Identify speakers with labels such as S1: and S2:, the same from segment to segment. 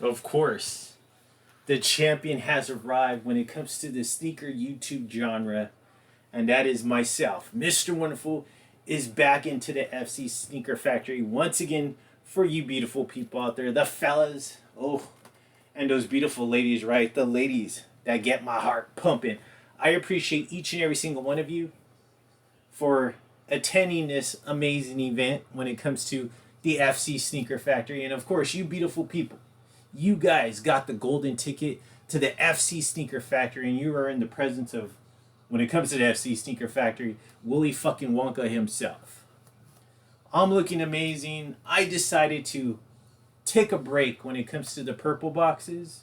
S1: Of course, the champion has arrived when it comes to the sneaker YouTube genre, and that is myself. Mr. Wonderful is back into the FC Sneaker Factory once again for you beautiful people out there, the fellas. Oh, and those beautiful ladies, right? The ladies that get my heart pumping. I appreciate each and every single one of you for attending this amazing event when it comes to the FC Sneaker Factory. And of course, you beautiful people, you guys got the golden ticket to the FC Sneaker Factory, and you are in the presence of, when it comes to the FC Sneaker Factory, Willy fucking Wonka himself. I'm looking amazing. I decided to take a break when it comes to the purple boxes.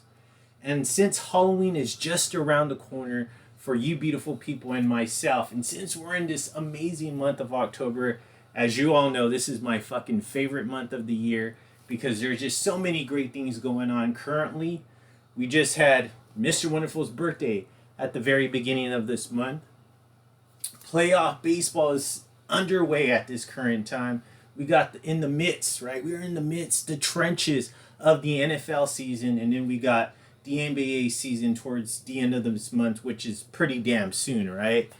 S1: And since Halloween is just around the corner for you beautiful people and myself, and since we're in this amazing month of October, as you all know, this is my fucking favorite month of the year because there's just so many great things going on currently. We just had Mr. Wonderful's birthday at the very beginning of this month. Playoff baseball is underway at this current time. We got in the midst, right? We're in the midst, the trenches of the NFL season, and then we got the NBA season towards the end of this month, which is pretty damn soon, right?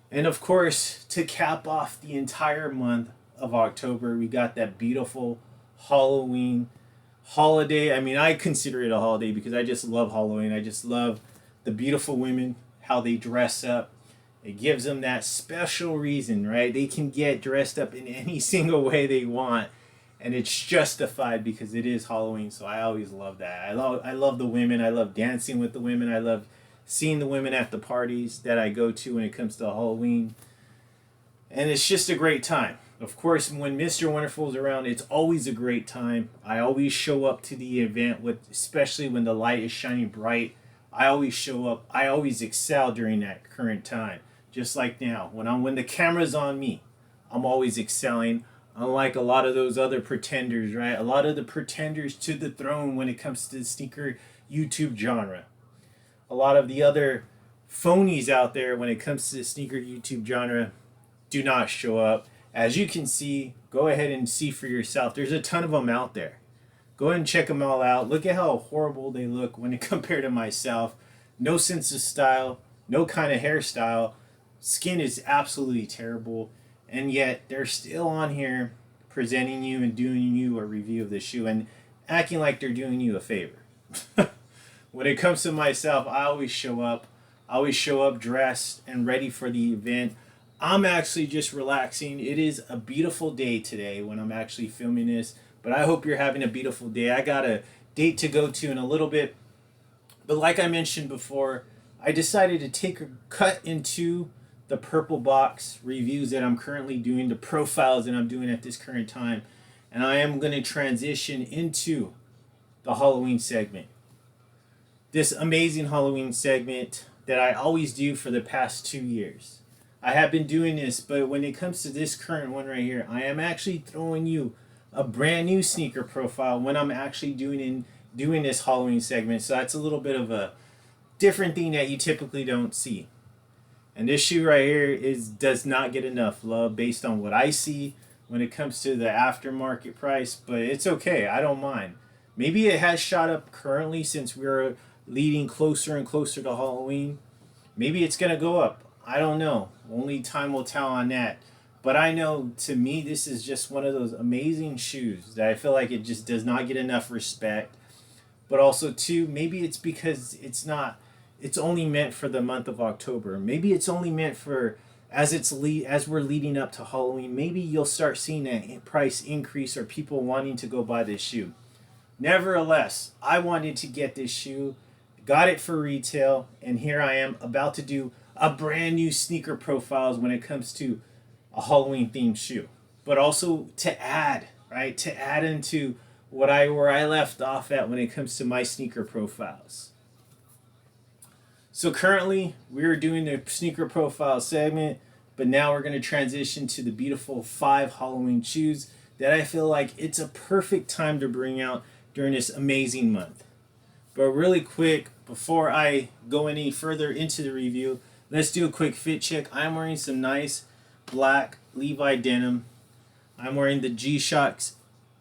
S1: And of course, to cap off the entire month of October, we got that beautiful Halloween holiday. I mean, I consider it a holiday because I just love Halloween. I just love the beautiful women, how they dress up. It gives them that special reason, right? They can get dressed up in any single way they want, and it's justified because it is Halloween. So I always love that. I love the women. I love dancing with the women. I love seeing the women at the parties that I go to when it comes to Halloween. And it's just a great time. Of course, when Mr. Wonderful is around, it's always a great time. I always show up to the event, especially when the light is shining bright. I always show up. I always excel during that current time. Just like now, when the camera's on me, I'm always excelling. Unlike a lot of those other pretenders, right? A lot of the pretenders to the throne when it comes to the sneaker YouTube genre. A lot of the other phonies out there when it comes to the sneaker YouTube genre do not show up. As you can see, go ahead and see for yourself. There's a ton of them out there. Go ahead and check them all out. Look at how horrible they look when compared to myself. No sense of style, no kind of hairstyle. Skin is absolutely terrible. And yet they're still on here presenting you and doing you a review of the shoe and acting like they're doing you a favor. When it comes to myself, I always show up. I always show up dressed and ready for the event. I'm actually just relaxing. It is a beautiful day today when I'm actually filming this, but I hope you're having a beautiful day. I got a date to go to in a little bit, but like I mentioned before, I decided to take a cut into the purple box reviews that I'm currently doing, the profiles that I'm doing at this current time, and I am going to transition into the Halloween segment. This amazing Halloween segment that I always do for the past 2 years. I have been doing this, but when it comes to this current one right here, I am actually throwing you a brand new sneaker profile when I'm actually doing this Halloween segment. So that's a little bit of a different thing that you typically don't see. And this shoe right here does not get enough love based on what I see when it comes to the aftermarket price, but it's okay. I don't mind. Maybe it has shot up currently since we're leading closer and closer to Halloween. Maybe it's going to go up. I don't know. Only time will tell on that. But I know, to me, this is just one of those amazing shoes that I feel like it just does not get enough respect. But also, too, maybe it's because it's only meant for the month of October. Maybe it's only meant for, as we're leading up to Halloween, maybe you'll start seeing that price increase or people wanting to go buy this shoe. Nevertheless, I wanted to get this shoe, got it for retail, and here I am about to do a brand new sneaker profiles when it comes to a Halloween themed shoe. But also to add, right? To add into where I left off at when it comes to my sneaker profiles. So currently we're doing the sneaker profile segment, but now we're going to transition to the beautiful 5 Halloween shoes that I feel like it's a perfect time to bring out during this amazing month. But really quick, before I go any further into the review, let's do a quick fit check. I'm wearing some nice black Levi denim. I'm wearing the G-Shock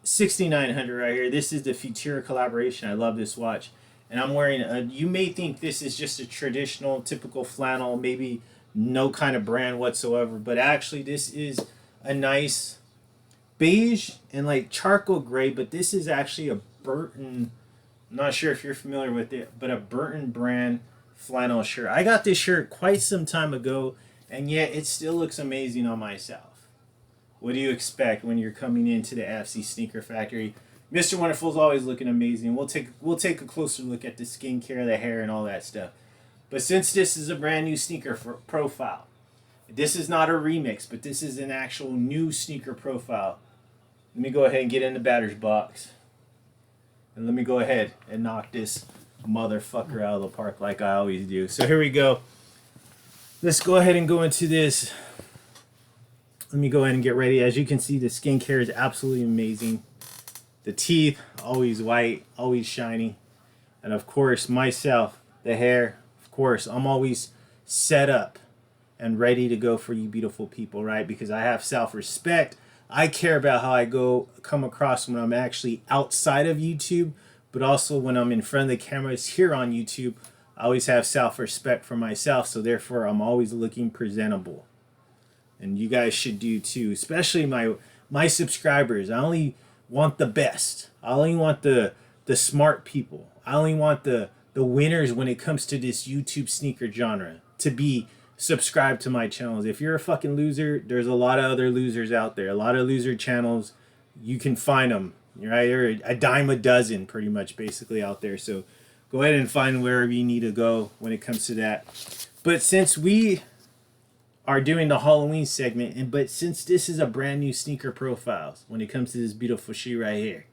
S1: 6900 right here. This is the Futura collaboration. I love this watch. And I'm wearing a, you may think this is just a traditional, typical flannel, maybe no kind of brand whatsoever, but actually this is a nice beige and like charcoal gray, but this is actually a Burton, I'm not sure if you're familiar with it, but a Burton brand flannel shirt. I got this shirt quite some time ago, and yet it still looks amazing on myself. What do you expect when you're coming into the FC Sneaker Factory? Mr. Wonderful's always looking amazing. We'll take a closer look at the skincare, the hair, and all that stuff. But since this is a brand new sneaker profile, this is not a remix, but this is an actual new sneaker profile. Let me go ahead and get in the batter's box. And let me go ahead and knock this motherfucker out of the park like I always do. So here we go. Let's go ahead and go into this. Let me go ahead and get ready. As you can see, the skincare is absolutely amazing. The teeth, always white, always shiny. And of course, myself, the hair, of course, I'm always set up and ready to go for you beautiful people, right? Because I have self-respect. I care about how I come across when I'm actually outside of YouTube, but also when I'm in front of the cameras here on YouTube. I always have self-respect for myself, so therefore I'm always looking presentable. And you guys should do too, especially my subscribers. I only want the best. I only want the smart people. I only want the winners when it comes to this YouTube sneaker genre to be subscribed to my channels. If you're a fucking loser, there's a lot of other losers out there. A lot of loser channels. You can find them. Right? They're a dime a dozen pretty much basically out there. So go ahead and find wherever you need to go when it comes to that. But since we are doing the Halloween segment, but since this is a brand new sneaker profiles when it comes to this beautiful shoe right here,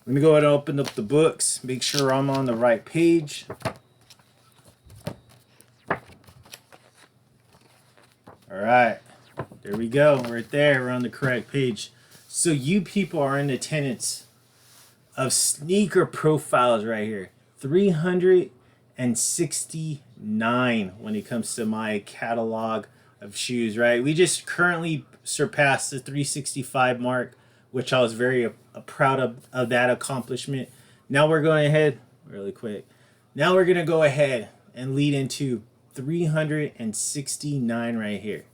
S1: let me go ahead and open up the books, make sure I'm on the right page. All right, there we go, right there, we're on the correct page. So you people are in attendance of sneaker profiles right here, 369 when it comes to my catalog of shoes, right? We just currently surpassed the 365 mark, which I was very proud of that accomplishment. Now we're going ahead, really quick. Now we're going to go ahead and lead into 369 right here.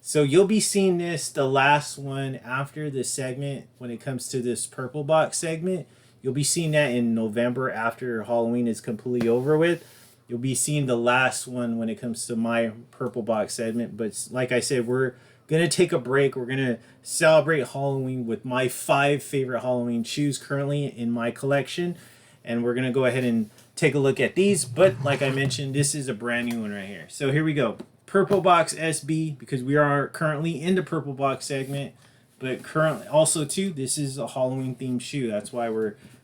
S1: So you'll be seeing this, the last one after this segment, when it comes to this purple box segment. You'll be seeing that in November after Halloween is completely over with. You'll be seeing the last one when it comes to my purple box segment. But like I said, we're going to take a break. We're going to celebrate Halloween with my 5 favorite Halloween shoes currently in my collection. And we're going to go ahead and take a look at these. But like I mentioned, this is a brand new one right here. So here we go. Purple box SB, because we are currently in the purple box segment. But currently, also too, this is a Halloween themed shoe. That's why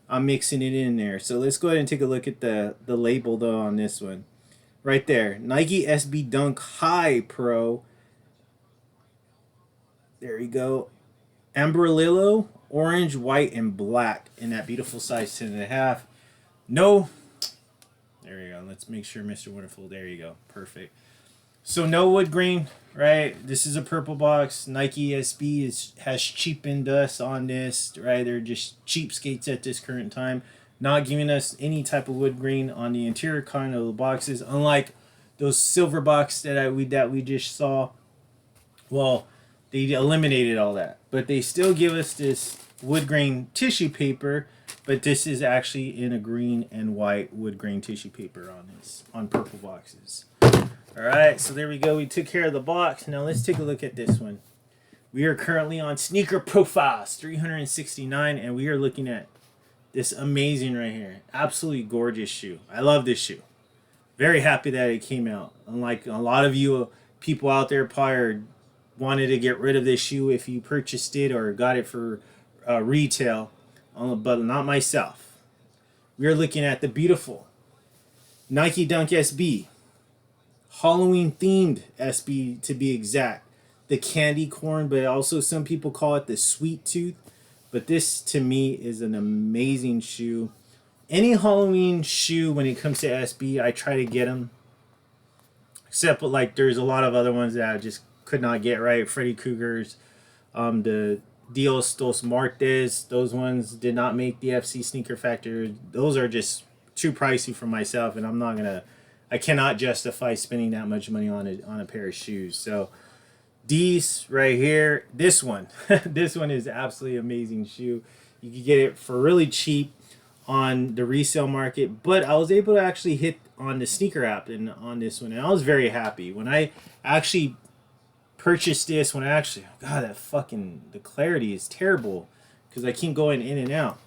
S1: I'm mixing it in there. So let's go ahead and take a look at the label though on this one. Right there, Nike SB Dunk High Pro. There we go. Amarillo, orange, white, and black in that beautiful size 10.5. No, there you go. Let's make sure Mr. Wonderful. There you go. Perfect. So no wood grain, right? This is a purple box. Nike SB has cheapened us on this, right? They're just cheapskates at this current time, not giving us any type of wood grain on the interior kind of the boxes, unlike those silver box that we just saw. Well, they eliminated all that, but they still give us this wood grain tissue paper, but this is actually in a green and white wood grain tissue paper on purple boxes. All right, so there we go. We took care of the box. Now let's take a look at this one. We are currently on Sneaker Profiles 369, and we are looking at this amazing right here. Absolutely gorgeous shoe. I love this shoe. Very happy that it came out. Unlike a lot of you people out there probably wanted to get rid of this shoe if you purchased it or got it for retail, but not myself. We are looking at the beautiful Nike Dunk SB. Halloween themed SB to be exact. The candy corn, but also some people call it the sweet tooth. But this to me is an amazing shoe. Any Halloween shoe when it comes to SB, I try to get them. Except like there's a lot of other ones that I just could not get right. Freddy Krueger's, the Dios Dos Martes. Those ones did not make the FC Sneaker Factory. Those are just too pricey for myself, and I cannot justify spending that much money on a pair of shoes. So these right here, this one, this one is absolutely amazing shoe. You can get it for really cheap on the resale market, but I was able to actually hit on the sneaker app and on this one, and I was very happy when I actually purchased this. When I actually, God, that fucking the clarity is terrible because I keep going in and out.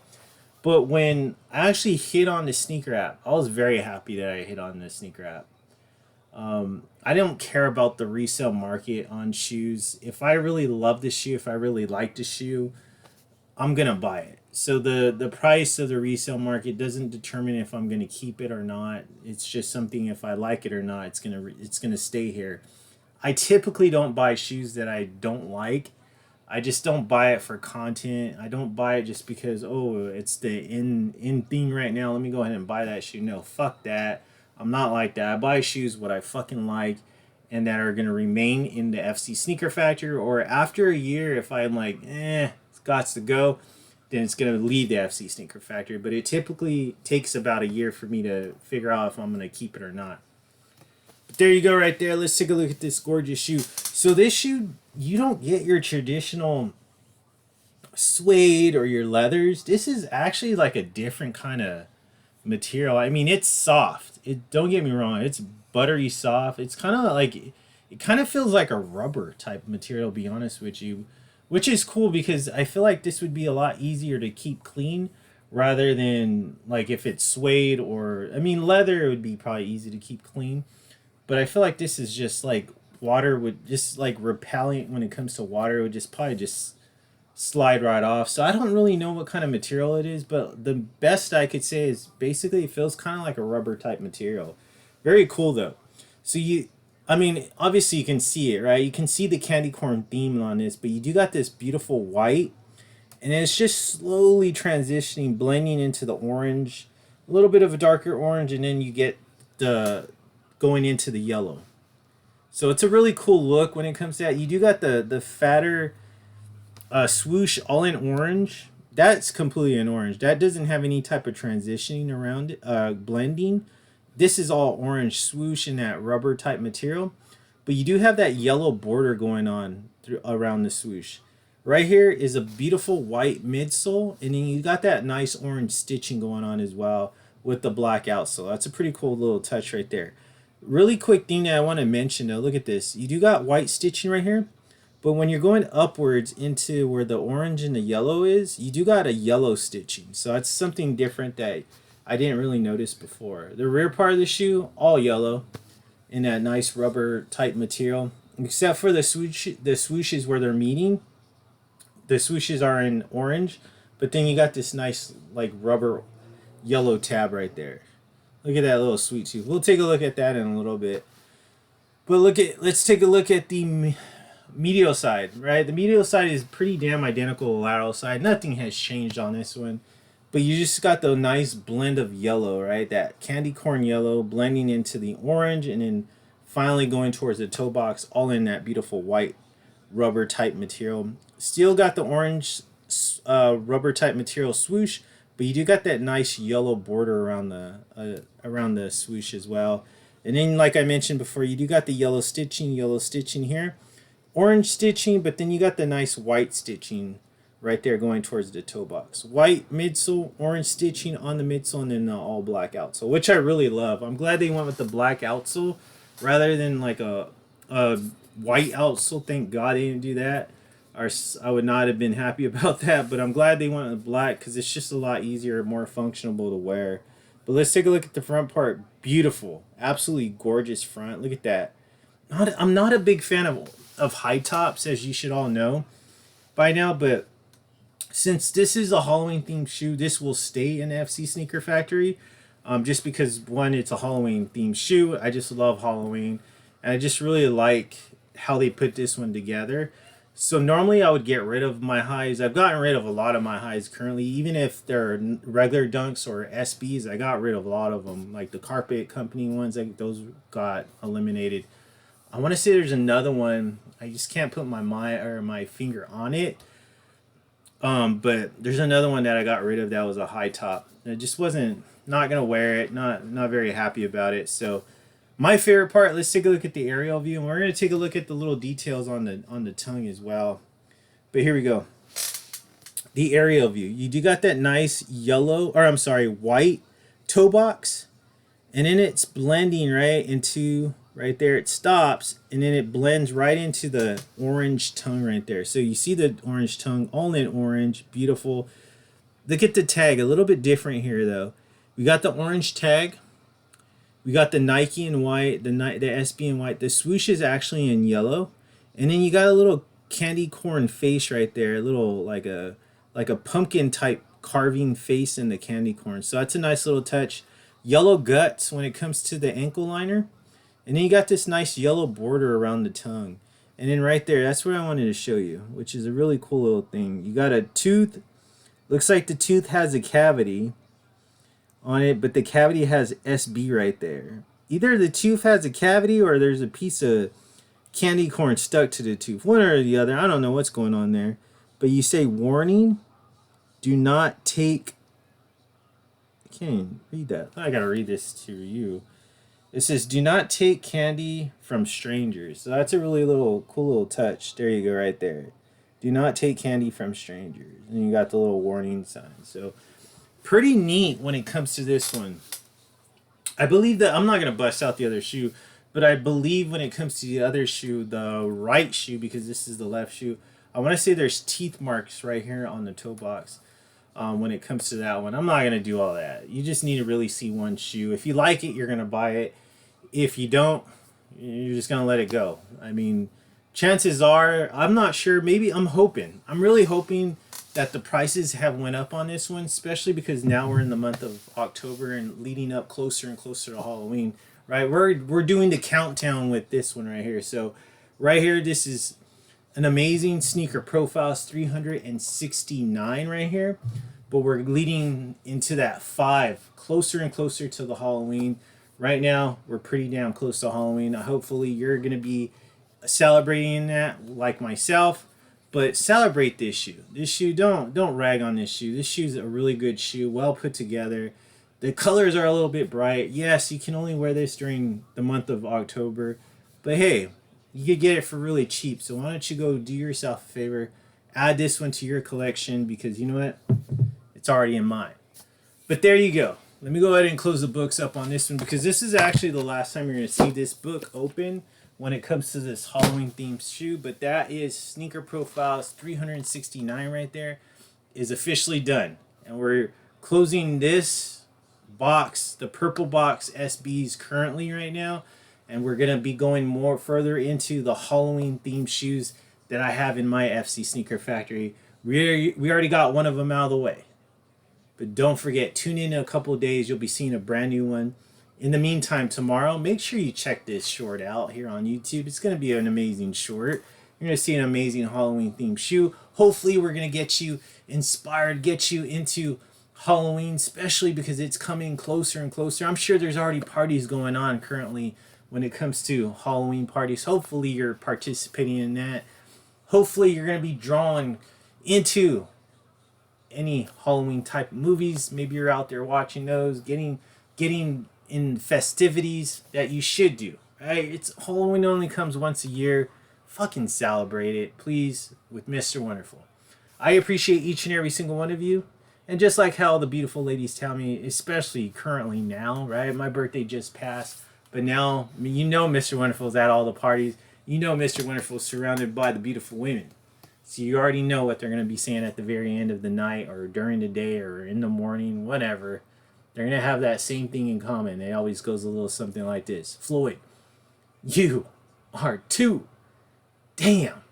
S1: But when I actually hit on the sneaker app, I was very happy that I hit on the sneaker app. I don't care about the resale market on shoes. If I really love the shoe, if I really like the shoe, I'm gonna buy it. So the price of the resale market doesn't determine if I'm gonna keep it or not. It's just something, if I like it or not, it's gonna stay here. I typically don't buy shoes that I don't like. I just don't buy it for content. I don't buy it just because, oh, it's the in thing right now. Let me go ahead and buy that shoe. No, fuck that. I'm not like that. I buy shoes what I fucking like and that are gonna remain in the FC Sneaker Factory, or after a year, if I'm like, it's got to go, then it's gonna leave the FC Sneaker Factory. But it typically takes about a year for me to figure out if I'm gonna keep it or not. But there you go, right there. Let's take a look at this gorgeous shoe. So this shoe, you don't get your traditional suede or your leathers. This is actually like a different kind of material. I mean, it's soft. It, don't get me wrong, it's buttery soft. It's kind of like, it kind of feels like a rubber type material, to be honest with you, which is cool because I feel like this would be a lot easier to keep clean rather than like if it's suede, or I mean leather, it would be probably easy to keep clean, but I feel like this is just like water would just like repellent. When it comes to water, it would just probably just slide right off. So I don't really know what kind of material it is, but the best I could say is basically it feels kind of like a rubber type material. Very cool though. So I mean, obviously you can see it, right? You can see the candy corn theme on this, but you do got this beautiful white, and it's just slowly transitioning, blending into the orange, a little bit of a darker orange, and then you get the going into the yellow. So it's a really cool look when it comes to that. You do got the fatter swoosh all in orange. That's completely in orange. That doesn't have any type of transitioning around it, blending. This is all orange swoosh in that rubber type material. But you do have that yellow border going on around the swoosh. Right here is a beautiful white midsole, and then you got that nice orange stitching going on as well with the black outsole. That's a pretty cool little touch right there. Really quick thing that I want to mention though, look at this. You do got white stitching right here, but when you're going upwards into where the orange and the yellow is, you do got a yellow stitching. So that's something different that I didn't really notice before. The rear part of the shoe, all yellow in that nice rubber type material, except for the swooshes where they're meeting. The swooshes are in orange, but then you got this nice like rubber yellow tab right there. Look at that little sweet tooth. We'll take a look at that in a little bit. But let's take a look at the medial side, right? The medial side is pretty damn identical to the lateral side. Nothing has changed on this one. But you just got the nice blend of yellow, right? That candy corn yellow blending into the orange, and then finally going towards the toe box, all in that beautiful white rubber type material. Still got the orange rubber type material swoosh, but you do got that nice yellow border around the swoosh as well. And then, like I mentioned before, you do got the yellow stitching here, orange stitching, but then you got the nice white stitching right there going towards the toe box. White midsole, orange stitching on the midsole, and then the all black outsole, which I really love. I'm glad they went with the black outsole rather than like a white outsole. Thank God they didn't do that. I would not have been happy about that, but I'm glad they went with black because it's just a lot easier, more functional to wear. But let's take a look at the front part. Beautiful, absolutely gorgeous front. Look at that. I'm not a big fan of high tops, as you should all know by now, but since this is a Halloween themed shoe, this will stay in the FC Sneaker Factory. Just because, one, it's a Halloween themed shoe. I just love Halloween, and I just really like how they put this one together. So normally I would get rid of my highs. I've gotten rid of a lot of my highs currently, even if they're regular dunks or SBs. I got rid of a lot of them, like the Carpet Company ones. Those got eliminated. I want to say there's another one. I just can't put my finger on it. But there's another one that I got rid of that was a high top. It just wasn't not gonna wear it. Not very happy about it. So my favorite part. Let's take a look at the aerial view, and we're gonna take a look at the little details on the tongue as well. But here we go. The aerial view. You do got that nice yellow, or I'm sorry, white toe box, and then it's blending right into right there. It stops, and then it blends right into the orange tongue right there. So you see the orange tongue, all in orange, beautiful. Look at the tag, a little bit different here though. We got the orange tag. We got the Nike in white, the SB in white. The swoosh is actually in yellow, and then you got a little candy corn face right there, a little like a pumpkin type carving face in the candy corn. So that's a nice little touch. Yellow guts when it comes to the ankle liner, and then you got this nice yellow border around the tongue. And then right there, that's what I wanted to show you, which is a really cool little thing. You got a tooth. Looks like the tooth has a cavity on it, but the cavity has SB right there. Either the tooth has a cavity or there's a piece of candy corn stuck to the tooth. One or the other. I don't know what's going on there. But you say, warning, do not take... I can't even read that. I gotta read this to you. It says, do not take candy from strangers. So that's a really cool little touch. There you go right there. Do not take candy from strangers. And you got the little warning sign. So pretty neat when it comes to this one. I believe that I'm not going to bust out the other shoe, but I believe when it comes to the other shoe, the right shoe, because this is the left shoe, I want to say there's teeth marks right here on the toe box when it comes to that one. I'm not going to do all that. You just need to really see one shoe. If you like it, you're going to buy it. If you don't, you're just going to let it go. I mean, chances are, I'm not sure, maybe I'm really hoping that the prices have went up on this one, especially because now we're in the month of October and leading up closer and closer to Halloween, right? We're doing the countdown with this one right here. So right here, this is an amazing sneaker profiles, 369 right here, but we're leading into that 5, closer and closer to the Halloween. Right now, we're pretty damn close to Halloween. Hopefully, you're going to be celebrating that like myself, but celebrate this shoe. This shoe, don't rag on this shoe. This shoe's a really good shoe, well put together. The colors are a little bit bright. Yes, you can only wear this during the month of October, but hey, you could get it for really cheap. So why don't you go do yourself a favor, add this one to your collection, because you know what? It's already in mine. But there you go. Let me go ahead and close the books up on this one, because this is actually the last time you're going to see this book open when it comes to this Halloween themed shoe. But that is Sneaker Profiles 369 right there is officially done. And we're closing this box, the purple box SBs currently right now. And we're going to be going more further into the Halloween themed shoes that I have in my FC Sneaker Factory. We already got one of them out of the way. But don't forget, tune in a couple of days. You'll be seeing a brand new one. In the meantime, tomorrow, make sure you check this short out here on YouTube. It's going to be an amazing short. You're going to see an amazing Halloween-themed shoe. Hopefully, we're going to get you inspired, get you into Halloween, especially because it's coming closer and closer. I'm sure there's already parties going on currently when it comes to Halloween parties. Hopefully, you're participating in that. Hopefully, you're going to be drawn into any Halloween type of movies. Maybe you're out there watching those, getting in festivities that you should do, right? It's Halloween only comes once a year. Fucking celebrate it, please, with Mr. Wonderful. I appreciate each and every single one of you. And just like how the beautiful ladies tell me, especially currently now, right? My birthday just passed, but now, I mean, you know Mr. Wonderful's at all the parties. You know Mr. Wonderful's surrounded by the beautiful women. So you already know what they're going to be saying at the very end of the night or during the day or in the morning, whatever. They're going to have that same thing in common. It always goes a little something like this. Floyd, you are too damn